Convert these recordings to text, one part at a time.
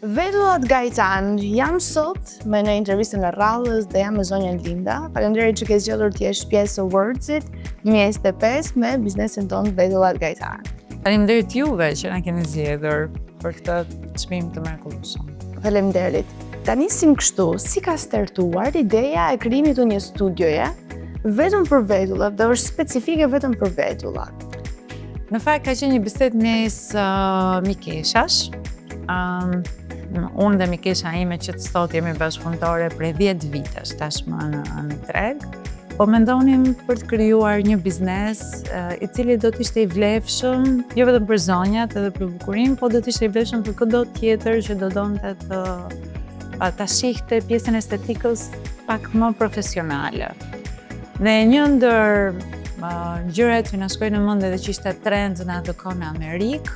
Vetullat Gajtan, jam sot me në intervistën e radhës dhe jam me zonjën Linda. Faleminderit që ke zgjedhur të jesh pjesë e Words-it 2025 me biznesin tonë Vetullat Gajtan. Faleminderit juve që na keni zgjedhur për këtë çmim të mrekullueshëm. Faleminderit. Ta nisim kështu, si ka startuar ideja e krijimit të një studioje vetëm për vetullat dhe është specifike vetëm për vetullat? Në fakt ka qenë një bisedë mes mikeshash. Unë dhe mikesha ime që të sot jemi bashkëpunëtore prej 10 vitesh tashmë në treg, po mendonim për të krijuar një biznes i cili do të ishte i vlefshëm, jo vetëm për zonjat edhe për bukurinë, po do të ishte i vlefshëm për çdo tjetër që do donte ta shihte pjesën estetikës pak më profesionale. Dhe një ndër gjërat që na shkojnë në mend edhe që ishte trend në atë kohë në Amerikë,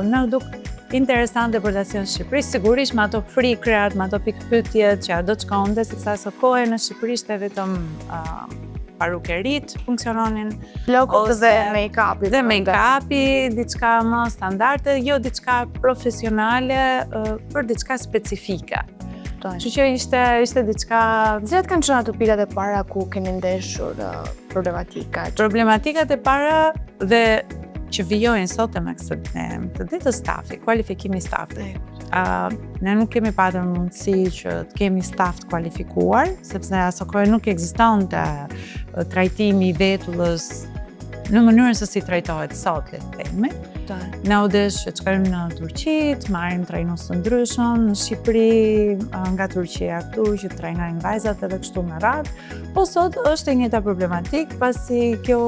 na duk interesante për të qenë në Shqipëri, sigurisht me ato frikrat, me ato pikpyetjet që do të shkonte, sepse aso kohë në Shqipëri ishte vetëm parukerit funksiononin, Flokët dhe make-upi. Dhe make-upi, diçka më standarde, jo diçka profesionale, për diçka specifike. Kështu që ishte diçka. Cilat kanë qenë ato pikat e para ku keni ndeshur problematikat? Problematikat e para dhe që vijojnë sot me këtë ditë stafi, kualifikimi i stafit. Ne nuk kemi patur mundësi që të kemi staf të kualifikuar, sepse aso kohë nuk ekzistonte trajtimi i vetullës në mënyrën se si trajtohet sot, le të themi. Ne u desh që të shkojmë në Turqi, të marrim trajnues të ndryshëm në Shqipëri, nga Turqia këtu që të trajnojnë vajzat edhe kështu me radhë. Po sot është e njëjta problematik, pasi kjo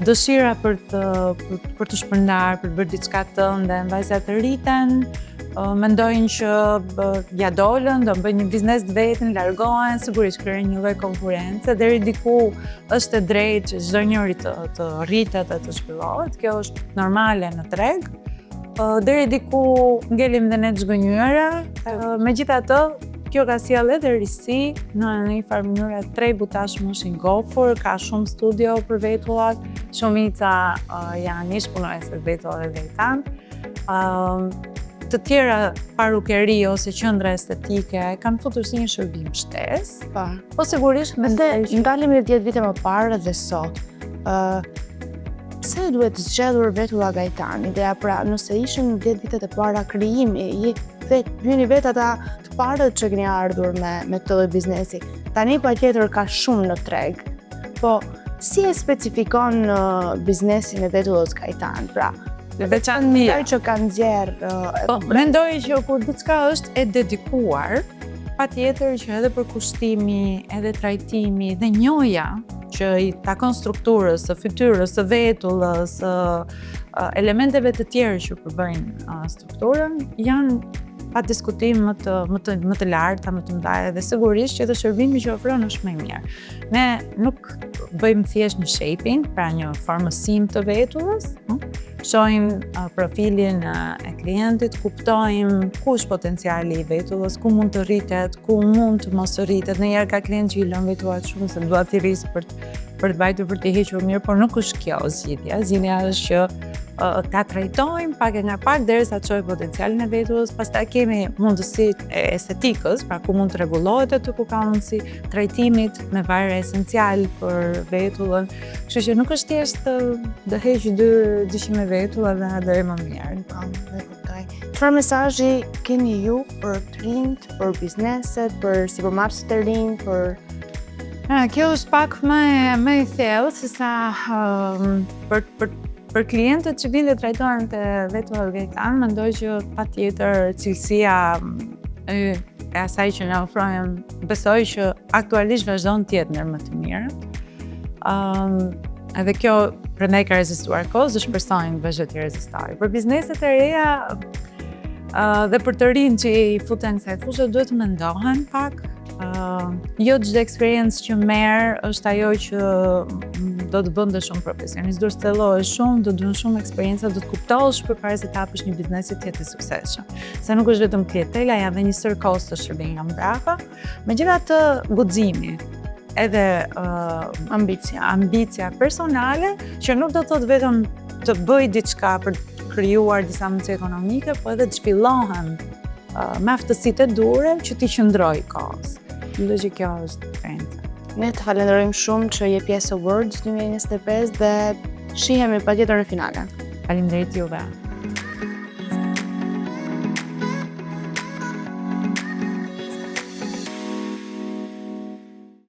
dëshira për të shpërndar, për të bërë diçka tënde, vajzat rriten, mendojnë që ja dolën, do bëjnë një biznes të vetin, largohen, sigurisht krijojnë një lloj konkurrence, deri diku është e drejtë që çdo njeri të rritet dhe të zhvillohet, kjo është normale në treg. Deri diku ngelim dhe ne të zgënjyera, megjithatë kjo ka sjellë edhe risi në një farë mënyrë tregu tashmë është i ngofur, ka shumë studio për vetullat, shumica janë ish punonjëse vetullave Gajtan. Të tjera parukeri ose qendra estetike kanë futur si një shërbim shtesë. Po sigurisht ndalemi 10 vite më parë dhe sot. Pse duhet zgjedhur Vetulla Gajtan? Ideja pra, nëse ishin 10 vitet e para krijimi, jeni vet ata të parët që keni ardhur me këtë lloj biznesi. Tani patjetër ka shumë në treg. Po si e specifikon biznesin e Vetullës Gajtan? Pra, veçantia që kanë nxjerr. Mendoj që kur diçka është e dedikuar, patjetër që edhe për kushtimi, edhe trajtimi dhe njohja që i takon strukturës, së fytyrës, së vetullës, elementeve të tjerë që përbëjnë strukturën, janë pa diskutim më të larta, më të mëdha dhe sigurisht që edhe shërbimi që ofron është më i mirë. Ne nuk bëjmë thjesht një shaping, pra një formësim të vetullës, shohim profilin e klientit, kuptojmë ku është potenciali i vetullës, ku mund të rritet, ku mund të mos rritet. Ndonjëherë ka klient që i lën vetullat shumë se dua t'i rrisë për të bajtur për t'i hequr mirë, por nuk është kjo zgjidhja. Zgjidhja është që ta trajtojmë pak e nga pak derisa të shohim potencialin e vetullës, pastaj kemi mundësitë e estetikës, pra ku mund të rregullohet aty ku ka mundësi, trajtimit me vajre esencial për vetullën. Kështu që nuk është thjesht të heq 200 vetulla dhe deri më mirë. Çfarë mesazhi keni ju për të rinjt, për bizneset, për sipërmarrësit e rinj, për kjo është pak më i thellë se sa për klientët që vinë dhe trajtohen të Vetulla Gajtan, mendoj që patjetër cilësia e asaj që na ofrojnë, besoj që aktualisht vazhdon të jetë ndër më të mirët. Edhe kjo prandaj ka rezistuar kohës dhe shpresojnë vazhdo të rezistojë. Për bizneset e reja dhe për të rinj që i futen kësaj fushë duhet të mendohen pak. Jo çdo eksperiencë që merr është ajo që do të bënde shumë profesionist, do të thellohesh shumë, do të duhen shumë eksperjenca, do të kuptosh përpara se të hapësh një biznes që të jetë i suksesshëm. Se nuk është vetëm klientela, janë edhe një sër kosto shërbimi nga mbrapa. Megjithatë, guximi edhe ambicia personale që nuk do të thotë vetëm të bëj diçka për krijuar disa mundësi ekonomike, po edhe të zhvillohen me aftësitë e duhura që ti qëndroj kohës. Mendoj që kjo është diferenca. Ne të falenderojmë shumë që je pjesë e Awards 2025 dhe shihemi patjetër në finale. Faleminderit juve.